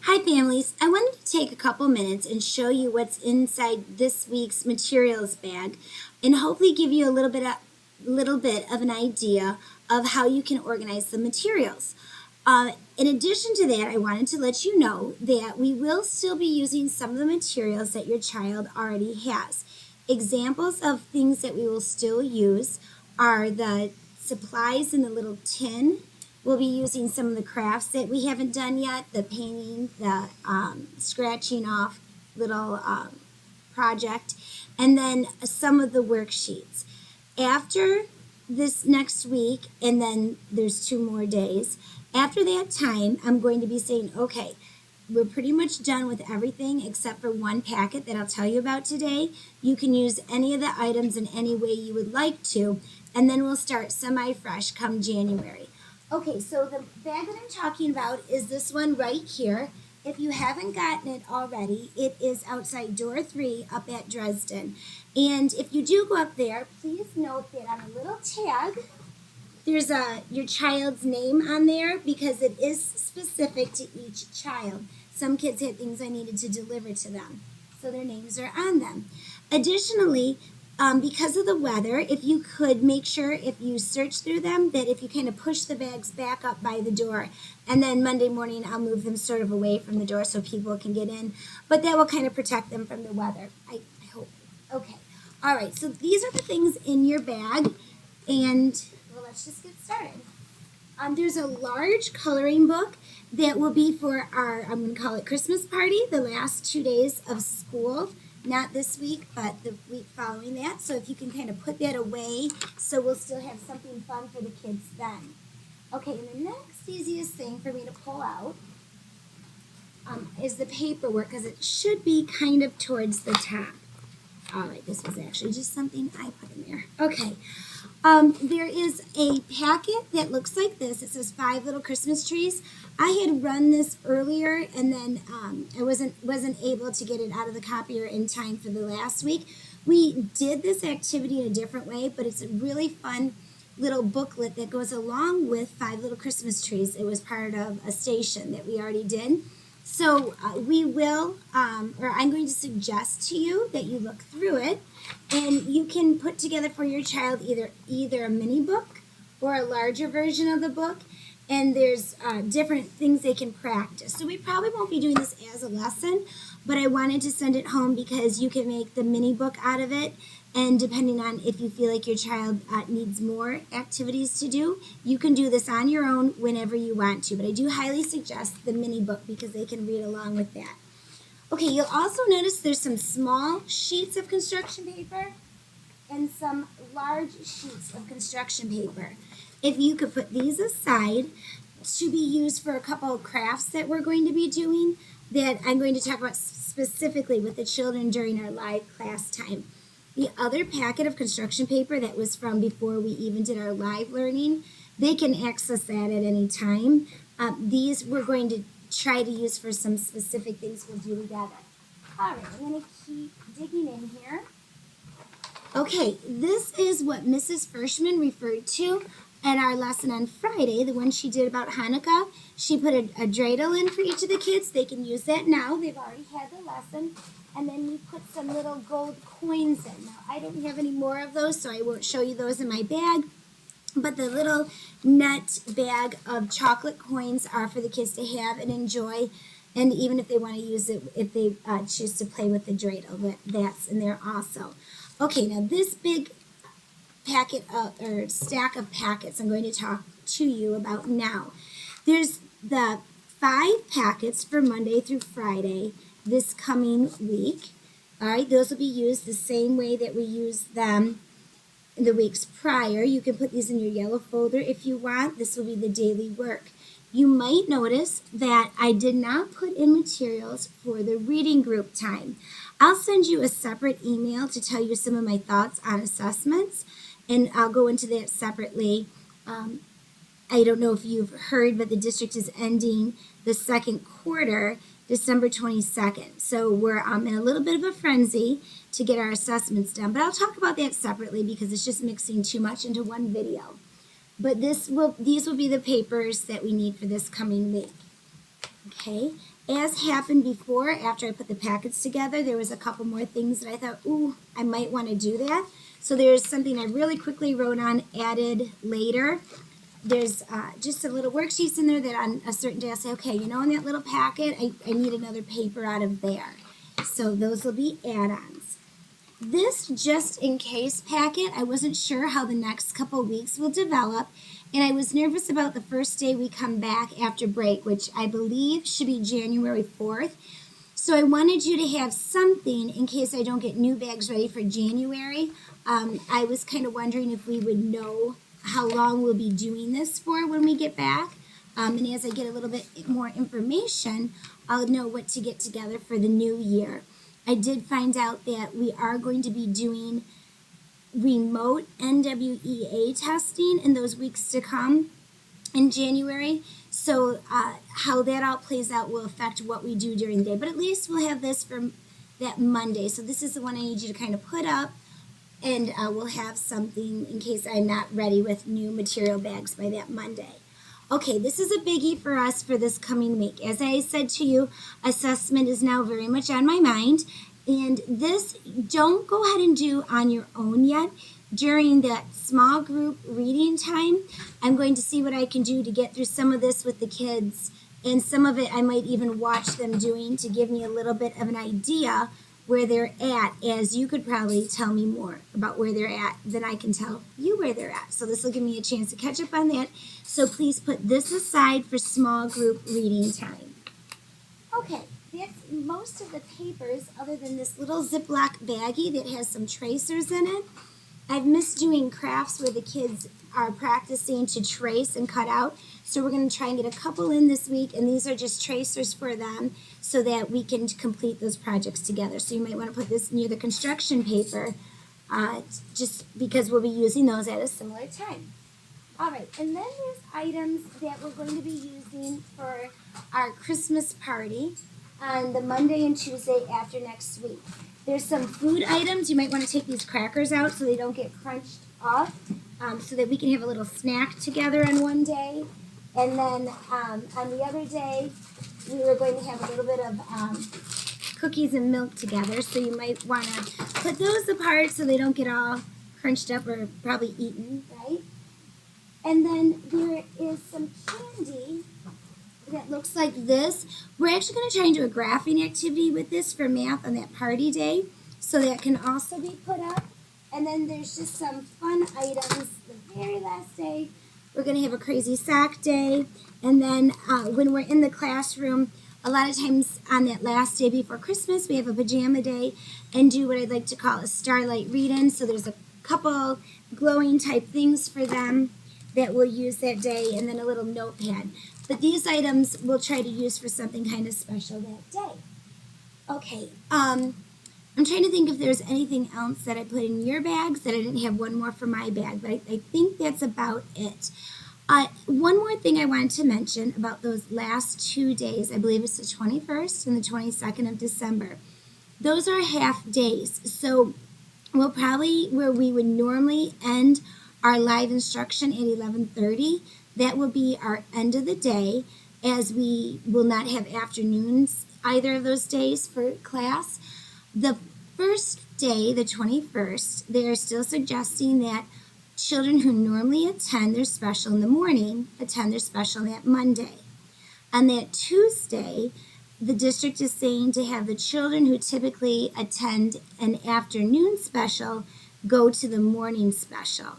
Hi families, I wanted to take a couple minutes and show you what's inside this week's materials bag and hopefully give you a little bit of an idea of how you can organize the materials. In addition to that, I wanted to let you know that we will still be using some of the materials that your child already has. Examples of things that we will still use are the supplies in the little tin. We'll be using some of the crafts that we haven't done yet, the painting, the scratching off little project, and then some of the worksheets. After this next week, and then there's 2 more days, after that time, I'm going to be saying, okay, we're pretty much done with everything except for one packet that I'll tell you about today. You can use any of the items in any way you would like to, and then we'll start semi-fresh come January. Okay, so the bag that I'm talking about is this one right here. If you haven't gotten it already, it is outside door 3 up at Dresden. And if you do go up there, please note that on a little tag, there's your child's name on there because it is specific to each child. Some kids had things I needed to deliver to them, so their names are on them. Additionally, because of the weather, if you could make sure if you search through them that if you kind of push the bags back up by the door, and then Monday morning I'll move them sort of away from the door so people can get in, but that will kind of protect them from the weather. I hope. Okay. All right, so these are the things in your bag, and well, let's just get started. There's a large coloring book that will be for our, I'm going to call it Christmas party, the last 2 days of school. Not this week, but the week following that. So if you can kind of put that away, so we'll still have something fun for the kids then. Okay, and the next easiest thing for me to pull out is the paperwork, because it should be kind of towards the top. All right, this was actually just something I put in there. Okay. There is a packet that looks like this. It says 5 little Christmas trees. I had run this earlier, and then I wasn't able to get it out of the copier in time for the last week. We did this activity in a different way, but it's a really fun little booklet that goes along with 5 little Christmas trees. It was part of a station that we already did. So we will, or I'm going to suggest to you that you look through it, and you can put together for your child either a mini book or a larger version of the book, and there's different things they can practice. So we probably won't be doing this as a lesson, but I wanted to send it home because you can make the mini book out of it, and depending on if you feel like your child needs more activities to do, you can do this on your own whenever you want to. But I do highly suggest the mini book because they can read along with that. Okay, you'll also notice there's some small sheets of construction paper and some large sheets of construction paper. If you could put these aside to be used for a couple of crafts that we're going to be doing that I'm going to talk about specifically with the children during our live class time. The other packet of construction paper that was from before we even did our live learning, they can access that at any time. These we're going to try to use for some specific things we'll do together. All right, I'm going to keep digging in here. Okay, this is what Mrs. Frischman referred to in our lesson on Friday, the one she did about Hanukkah. She put a dreidel in for each of the kids. They can use that now. They've already had the lesson. And then we put some little gold coins in. Now, I don't have any more of those, so I won't show you those in my bag. But the little net bag of chocolate coins are for the kids to have and enjoy. And even if they want to use it, if they choose to play with the dreidel, that's in there also. Okay, now this big packet or stack of packets I'm going to talk to you about now. There's the 5 packets for Monday through Friday this coming week. All right, those will be used the same way that we used them in the weeks prior. You can put these in your yellow folder if you want. This will be the daily work. You might notice that I did not put in materials for the reading group time. I'll send you a separate email to tell you some of my thoughts on assessments, and I'll go into that separately. I don't know if you've heard, but the district is ending the second quarter December 22nd. So we're in a little bit of a frenzy to get our assessments done. But I'll talk about that separately because it's just mixing too much into one video. But these will be the papers that we need for this coming week. Okay, as happened before, after I put the packets together, there was a couple more things that I thought, ooh, I might want to do that. So there's something I really quickly wrote on, added later. There's just a little worksheets in there that on a certain day I'll say, okay, you know, in that little packet, I need another paper out of there. So those will be add-ons. This just in case packet, I wasn't sure how the next couple weeks will develop, and I was nervous about the first day we come back after break, which I believe should be January 4th. So I wanted you to have something in case I don't get new bags ready for January. I was kind of wondering if we would know how long we'll be doing this for when we get back. And as I get a little bit more information, I'll know what to get together for the new year. I did find out that we are going to be doing remote NWEA testing in those weeks to come in January. So how that all plays out will affect what we do during the day. But at least we'll have this for that Monday. So this is the one I need you to kind of put up, and we'll have something in case I'm not ready with new material bags by that Monday. Okay, this is a biggie for us for this coming week. As I said to you, assessment is now very much on my mind. And this, don't go ahead and do on your own yet. During that small group reading time, I'm going to see what I can do to get through some of this with the kids. And some of it I might even watch them doing to give me a little bit of an idea where they're at, as you could probably tell me more about where they're at than I can tell you where they're at. So this will give me a chance to catch up on that. So please put this aside for small group reading time. Okay, that's most of the papers other than this little Ziploc baggie that has some tracers in it. I've missed doing crafts where the kids are practicing to trace and cut out. So we're going to try and get a couple in this week, and these are just tracers for them so that we can complete those projects together. So you might want to put this near the construction paper just because we'll be using those at a similar time. All right, and then there's items that we're going to be using for our Christmas party on the Monday and Tuesday after next week. There's some food items. You might want to take these crackers out so they don't get crunched up, so that we can have a little snack together on one day. And then on the other day, we were going to have a little bit of cookies and milk together. So you might want to put those apart so they don't get all crunched up or probably eaten, right? And then there is some candy that looks like this. We're actually going to try and do a graphing activity with this for math on that party day, so that can also be put up. And then there's just some fun items the very last day. We're going to have a crazy sock day. And then when we're in the classroom, a lot of times on that last day before Christmas, we have a pajama day and do what I'd like to call a starlight read-in. So there's a couple glowing type things for them that we'll use that day, and then a little notepad. But these items we'll try to use for something kind of special that day. Okay, I'm trying to think if there's anything else that I put in your bags that I didn't have one more for my bag, but I think that's about it. One more thing I wanted to mention about those last 2 days, I believe it's the 21st and the 22nd of December. Those are half days, so we'll probably, where we would normally end our live instruction at 11:30, that will be our end of the day, as we will not have afternoons either of those days for class. The first day, the 21st, they are still suggesting that children who normally attend their special in the morning attend their special that Monday. On that Tuesday, the district is saying to have the children who typically attend an afternoon special go to the morning special.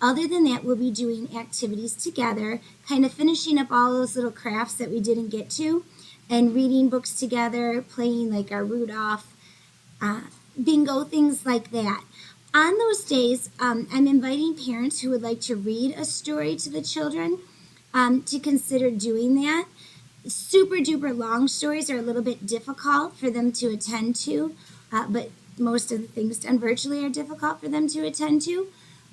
Other than that, we'll be doing activities together, kind of finishing up all those little crafts that we didn't get to, and reading books together, playing like our Rudolph, bingo, things like that. On those days, I'm inviting parents who would like to read a story to the children to consider doing that. Super duper long stories are a little bit difficult for them to attend to, but most of the things done virtually are difficult for them to attend to.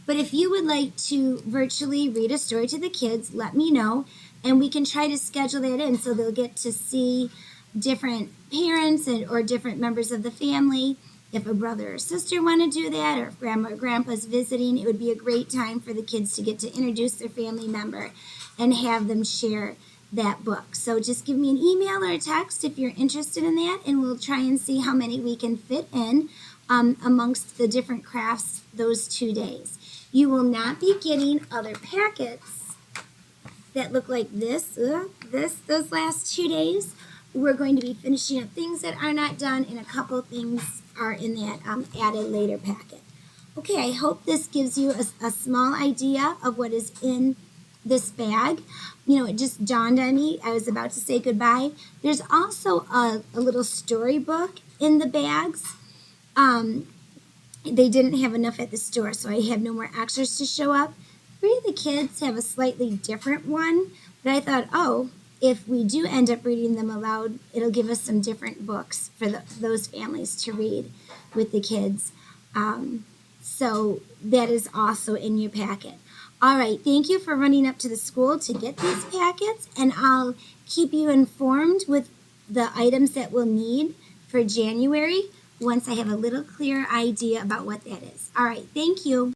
But if you would like to virtually read a story to the kids, let me know, and we can try to schedule that in so they'll get to see different parents or different members of the family. If a brother or sister want to do that, or if grandma or grandpa's visiting, it would be a great time for the kids to get to introduce their family member and have them share that book. So just give me an email or a text if you're interested in that, and we'll try and see how many we can fit in amongst the different crafts those 2 days. You will not be getting other packets that look like those last 2 days. We're going to be finishing up things that are not done, and a couple things are in that added later packet. Okay, I hope this gives you a small idea of what is in this bag. You know, it just dawned on me. I was about to say goodbye. There's also a little storybook in the bags. They didn't have enough at the store, so I have no more extras to show up. 3 of the kids have a slightly different one, but I thought, oh, if we do end up reading them aloud, it'll give us some different books for those families to read with the kids. So that is also in your packet. All right, thank you for running up to the school to get these packets, and I'll keep you informed with the items that we'll need for January once I have a little clearer idea about what that is. All right, thank you.